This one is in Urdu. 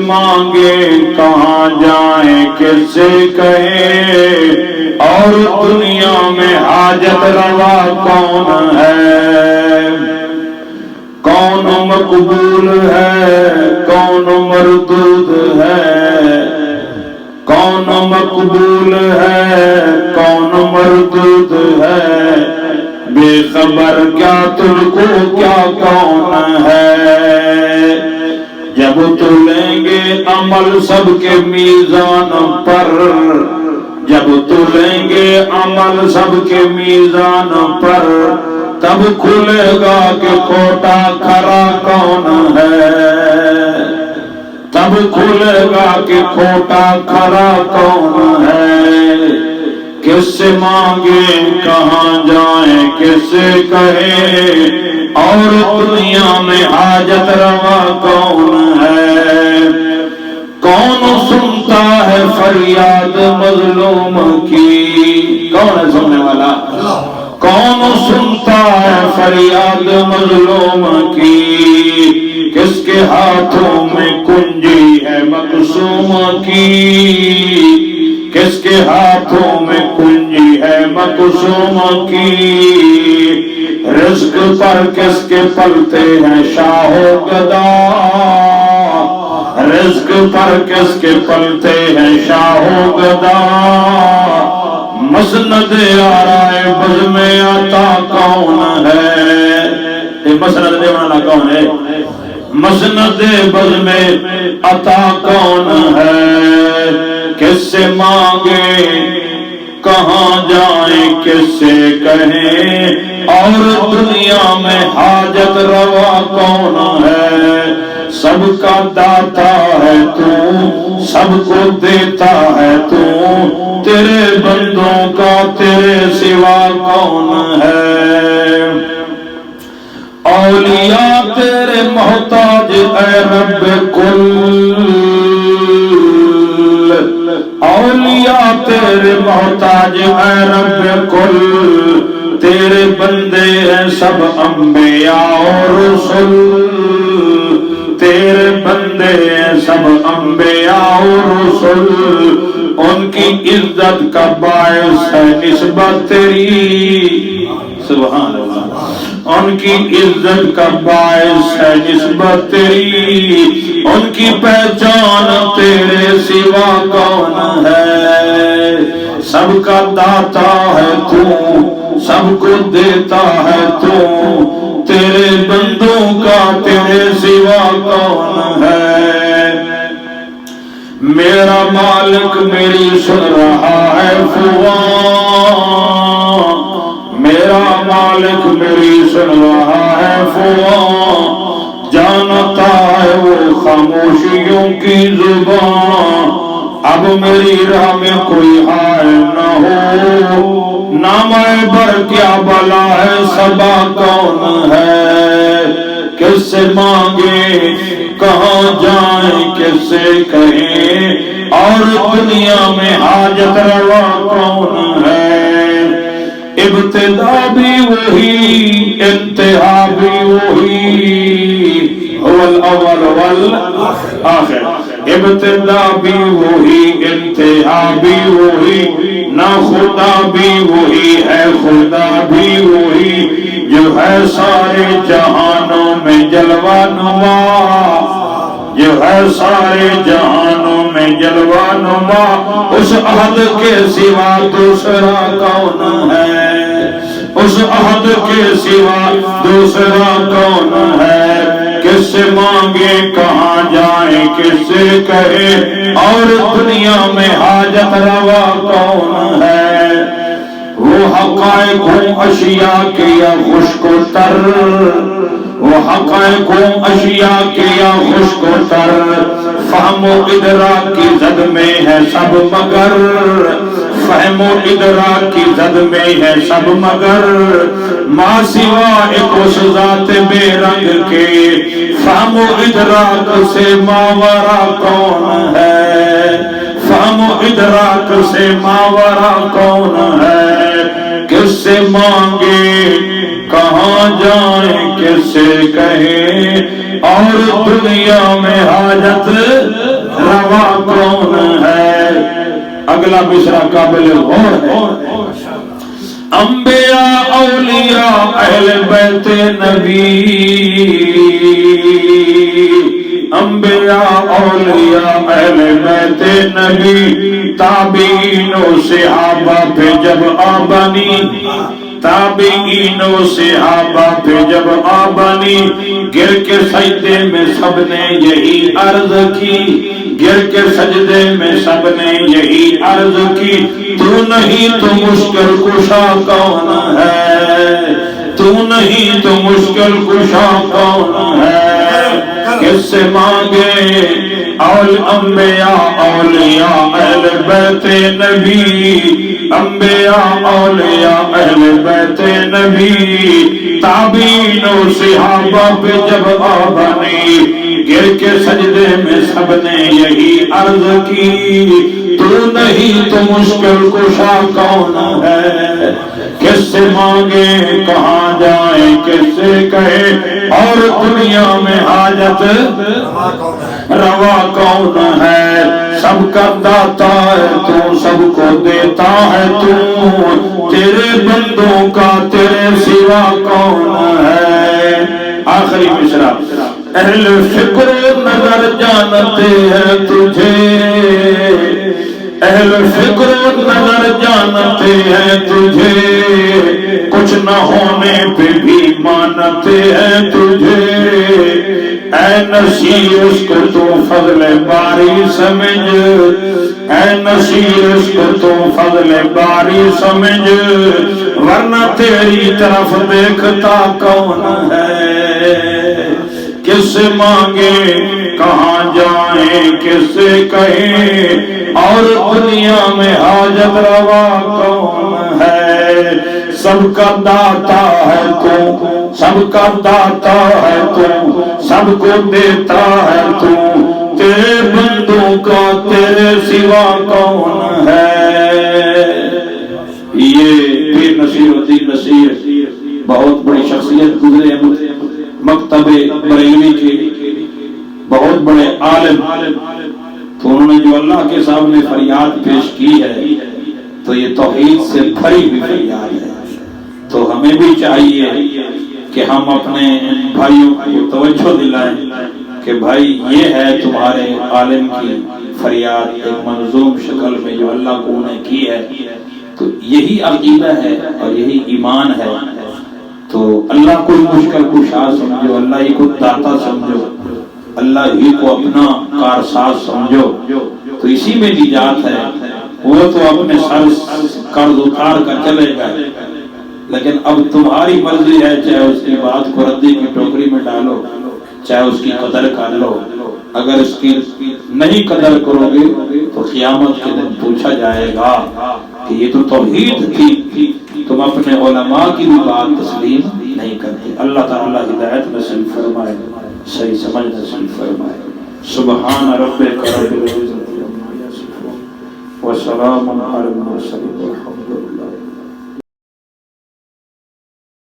مانگے کہاں جائیں کس سے کہیں، اور دنیا میں حاجت روا کون ہے؟ کون مقبول ہے، کون مردود ہے، کون مقبول ہے، کون مردود ہے، بے خبر کیا تجھ کو کیا کون ہے؟ جب تلیں گے عمل سب کے میزان پر، جب تلیں گے عمل سب کے میزان پر، تب کھلے گا کہ کھوٹا کھرا کون ہے، تب کھلے گا کہ کھوٹا کھرا کون ہے۔ کس سے مانگیں کہاں جائیں کس سے کہیں، اور دنیا میں حاجت روا کون ہے؟ کون سنتا ہے فریاد مظلوم کی؟ کون ہے سننے والا؟ کون سنتا ہے فریاد مظلوم کی؟ کس کے ہاتھوں میں کنجی ہے مقسوم کی؟ کس کے ہاتھوں میں کنجی ہے مقسوم کی؟ رزق پر کس کے پلتے ہیں شاہ و گدا؟ رزق پر کس کے پلتے ہیں شاہ و گدا؟ مسند آرائے بزم عطا کون ہے؟ یہ مسند دیوانا کون ہے؟ مسند بزم عطا کون ہے؟ کس سے مانگے کہاں جائیں کس سے کہیں، اور دنیا میں حاجت روا کون ہے؟ سب کا داتا ہے تو، سب کو دیتا ہے تو، تیرے بندوں کا تیرے سوا کون ہے؟ اولیاء تیرے محتاج اے رب کل، اولیاء تیرے محتاج اے رب کل، تیرے بندے ہیں سب انبیاء اور رسل، تیرے بندے ہیں سب انبیاء اور رسل، ان کی عزت کا باعث ہے نسبت تیری، سبحان اللہ، ان کی عزت کا باعث ہے نسبت تیری، ان کی پہچان تیرے سوا کون ہے؟ سب کا داتا ہے تو، سب کو دیتا ہے تو، تیرے بندوں کا تیرے سوا کون ہے؟ میرا مالک میری سن رہا ہے فغاں، میرا مالک میری سن رہا ہے فغاں، جانتا ہے وہ خاموشیوں کی زبان، اب میری راہ میں کوئی حائل نہ ہو، نامہ بر کیا بلا ہے صبا کون ہے؟ کس سے مانگے کہاں جائیں کس سے کہیں، اور دنیا میں حاجت روا کون ہے؟ ابتدا بھی وہی انتہا بھی وہی، هو الاول والآخر، ابتدا بھی وہی انتہا بھی وہی، نہ خدا بھی وہی ہے خدا بھی وہی، جو ہے سارے جہانوں میں جلوہ نما، جو ہے سارے جہانوں میں جلوہ نما، اس احد کے سوا دوسرا کون ہے؟ اس احد کے سوا دوسرا کون ہے؟ کس سے مانگے کہاں جائیں کس سے کہے، اور دنیا میں حاجت روا کون ہے؟ وہ حقائق اشیاء کے یا خشک و تر، وہ حقائق اشیاء کے یا خشک و تر، فہم و ادراک کی زد میں ہے سب مگر، فہم و ادراک کی زد میں ہے سب مگر، ما سوا ایک اس ذات بے رنگ کے، فہم و ادراک سے ماورا کون ہے؟ فہم و ادراک سے ماورا کون ہے؟ کس سے مانگے کہاں جائیں کس سے کہیں، اور دنیا میں حاجت روا کون ہے؟ اگلا مصرع قابل غور ہے۔ انبیاء اولیاء اہل بیت نبی، انبیاء اولیاء اہل بیت نبی، تابعین و صحابہ پہ جب آبانی، تابعین و صحابہ پہ جب آبانی، گر کے سجدے میں سب نے یہی عرض کی، گر کے سجدے میں سب نے یہی عرض کی، تو نہیں تو مشکل کشا کون ہے؟ تو نہیں تو مشکل کشا کون ہے؟ کس سے مانگے؟ انبیاء اولیاء اہل بیت نبی، انبیاء اولیاء اہل بیت نبی، تابعین و صحابہ پہ جب آبانی، گر کے سجدے میں سب نے یہی عرض کی، تو نہیں تو مشکل کشا کون ہے؟ کس سے مانگے کہاں جائیں کس سے کہے، اور دنیا میں حاجت روا کون ہے؟ سب کا داتا ہے تو، سب کو دیتا ہے تو، تیرے بندوں کا تیرے سوا کون ہے؟ آخری مصرع، اہل فکر نظر جانتے ہیں تجھے، اہل فکر نظر جانتے ہیں تجھے، کچھ نہ ہونے پہ بھی مانتے ہیں تجھے، اے نصیر اس کو تو فضل باری سمجھ، اے نصیر اس کو تو فضل باری سمجھ، ورنہ تیری طرف دیکھتا کون ہے؟ کس سے مانگے کہاں جائیں کس سے کہیں، اور دنیا میں حاجت روا کون ہے؟ سب کا داتا ہے تو، سب کا داتا ہے تو، سب کو دیتا ہے تو، تیرے بندوں کا تیرے سوا کون ہے؟ یہ پیر نصیر الدین نصیر بہت بڑی شخصیت گزرے ہیں، مکتب بریلوی کے بہت بڑے عالم، تو انہوں نے جو اللہ کے سامنے فریاد پیش کی ہے تو یہ توحید سے بھری ہوئی فریاد ہے۔ تو ہمیں بھی چاہیے کہ ہم اپنے بھائیوں کو توجہ دلائیں کہ بھائی یہ ہے تمہارے عالم کی فریاد، ایک منظوم شکل میں جو اللہ کو انہیں کی ہے، تو یہی عقیدہ ہے اور یہی ایمان ہے۔ تو اللہ کو مشکل کشا سمجھو، اللہ ہی کو داتا سمجھو، اللہ ہی کو اپنا کارساز سمجھو، تو اسی میں نجات ہے۔ وہ تو اپنے سر قرض اتار کر چلے گئے، لیکن اب تمہاری مرضی ہے، چاہے اس کی بات کو ردی کی ٹوکری میں ڈالو، چاہے اس کی قدر کر لو۔ اگر اس کی نہیں قدر کرو گے تو قیامت کے دن پوچھا جائے گا کہ یہ تو توحید تھی، تم اپنے علماء کی بھی بات تسلیم نہیں کرتے۔ اللہ تعالی ہدایت نصیب فرمائے، صحیح سمجھ نصیب فرمائے۔ سبحان ربک رب العزت عما یصفون وسلام علی المرسلین۔